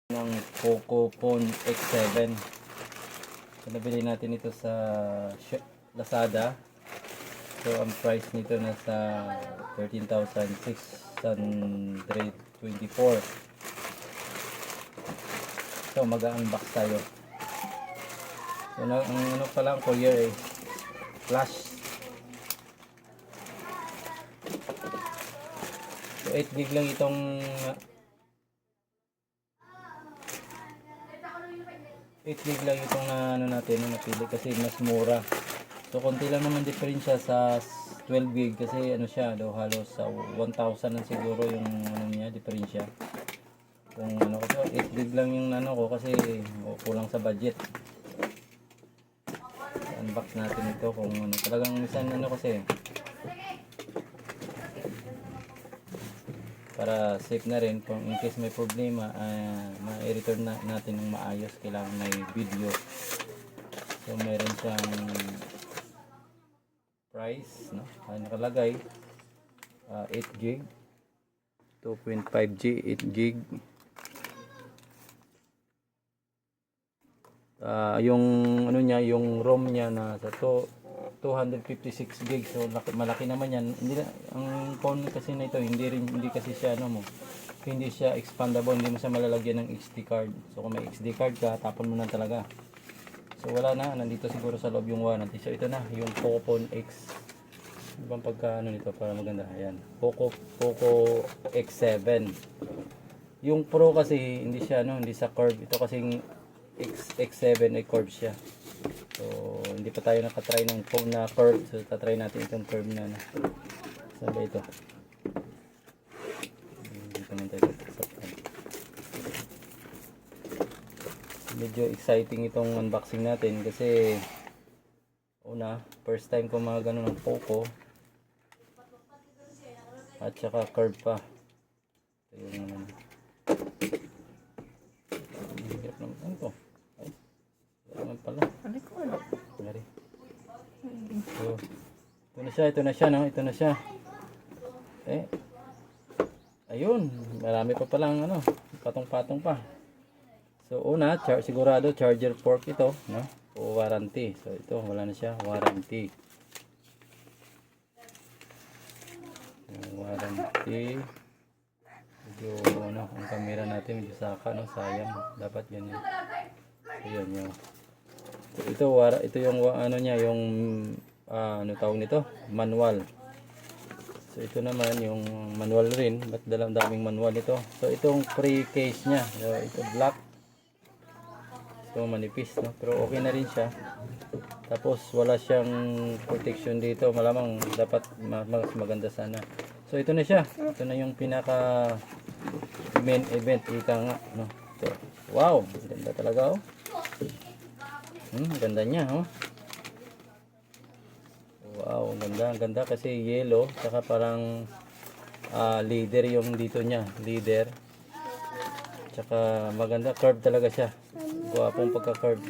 Ng Poco Phone X7. So, nabili natin ito sa Lazada. So ang price nito nasa 13,624. So mag-unbox tayo. So ang ano pa lang courier flash. So 8 gig lang itong 8 gig lang itong ano natin napili kasi mas mura. So konti lang naman diferensya sa 12 gig kasi ano siya daw halos sa 1,000 lang siguro yung ano niya diferensya. Kung ano ko so 8 gig lang yung ano ko kasi kulang sa budget. So, unbox natin ito kung ano talagang minsan ano kasi para safe na rin kung in case may problema ma-return na natin ng maayos, kailangan may video. So meron siyang price no nakalagay 8 gig 2.5G 8 gig yung ano niya yung ROM niya na sa 256 gig. So malaki naman yan. Hindi ang phone kasi na ito hindi kasi siya ano mo hindi siya expandable, hindi mo siya malalagyan ng SD card. So kung may SD card ka tapon mo na talaga. So wala na, nandito siguro sa loob yung warranty. So ito na yung Poco Phone X. Ibang pagka ano nito para maganda. Ayan, Poco X7. Yung Pro kasi hindi siya ano, hindi sa curve. Ito kasing X7 ay curve siya. So hindi pa tayo nakatry ng phone na curve. So tatry natin itong curve na ano. Saan ba ito? Dito naman tayo sasaktan. Medyo exciting itong unboxing natin kasi una, first time ko mga ganun ng Poco at saka curve pa. Ito yung naman. Hirap naman. Ano to? Ay, naman pala. Nari. So, ito na siya, no? Ito na siya. Ayun, marami pa palang ano, patong-patong pa. So una, sigurado charger port ito, no? O warranty. So ito wala na siya, warranty. Warranty. Medyo ano, ang camera natin medyo saka no, sayang. Dapat ganyan. Ayun yun. So, ito yung ano niya, yung ano tawag nito? Manual. So ito naman yung manual rin, but daming manual ito. So itong pre-case niya, so, ito black. So manipis no, pero okay na rin siya. Tapos wala siyang protection dito, malamang dapat mas maganda sana. So ito na siya, ito na yung pinaka main event ika nga no. So, wow, ganda talaga oh. Ganda niya oh. Wow, ang ganda kasi yellow, saka parang leather yung dito niya, leather. Tsaka maganda, curve talaga siya. Guwapong pagka-curve.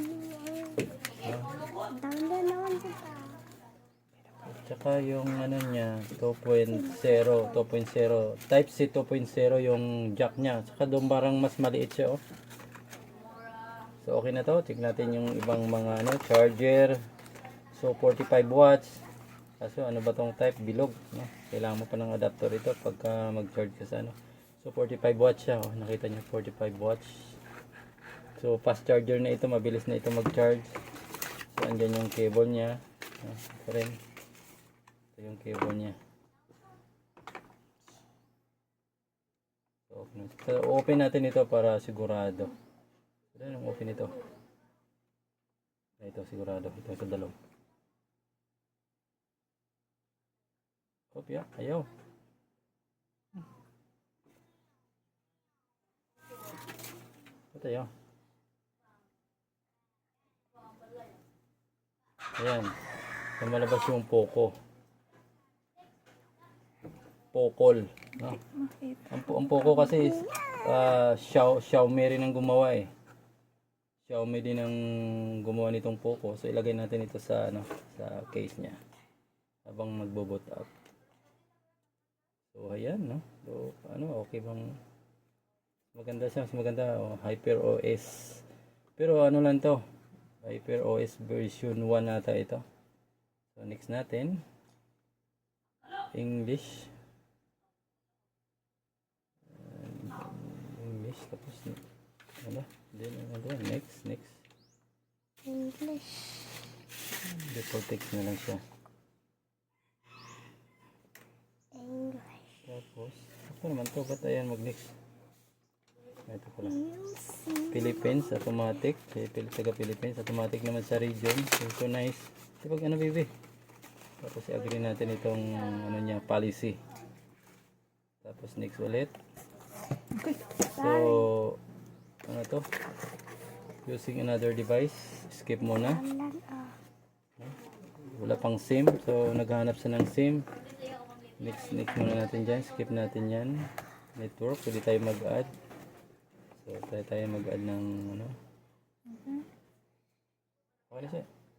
Tsaka yung ano niya, 2.0, Type C 2.0 yung jack niya. Tsaka doon parang mas maliit siya oh. So okay na to, check natin yung ibang mga ano, charger. So 45 watts. Kaso ano ba tong type? Bilog. No? Kailangan mo pa ng adapter ito pagka mag-charge ka sa ano. So 45 watts siya oh. Nakita niyo 45 watts. So fast charger na ito, mabilis na ito mag-charge. So andyan yung cable niya. Ito rin. Ito yung cable niya. So open natin ito para sigurado. Ano yung open ito? Ito sigurado. Ito sa dalawang. Kopya, ayaw. Ito yun. Ayan. Lumalabas yung Poco. Pocol. No? Ang Poco kasi Xiaomi rin ang gumawa eh. Xiaomi din ang gumawa nitong Poco. So ilagay natin ito sa ano, sa case niya habang magbo-boot up. So ayan no. So ano, okay bang Maganda siya, mas maganda. Oh, Hyper OS. Pero ano lang to? Hyper OS version 1 nata ito. So next natin, English. English, tapos ano? Then ano yan? Next. English. Default text na lang siya. English. Tapos, ako naman to, ba't ayan mag-next? Ito pala. Music. Philippines, automatic. Taga Philippines, automatic naman sa region. Synchronize. Ito pag ano, baby? Tapos i-agree natin itong ano niya, policy. Tapos next ulit. So, ano to? Using another device. Skip muna. Wala pang SIM. So, naghahanap siya ng SIM. Next muna natin dyan. Skip natin yan. Network. Pwede tayo mag-add. So, tayo mag-add ng ano. Okay na siya.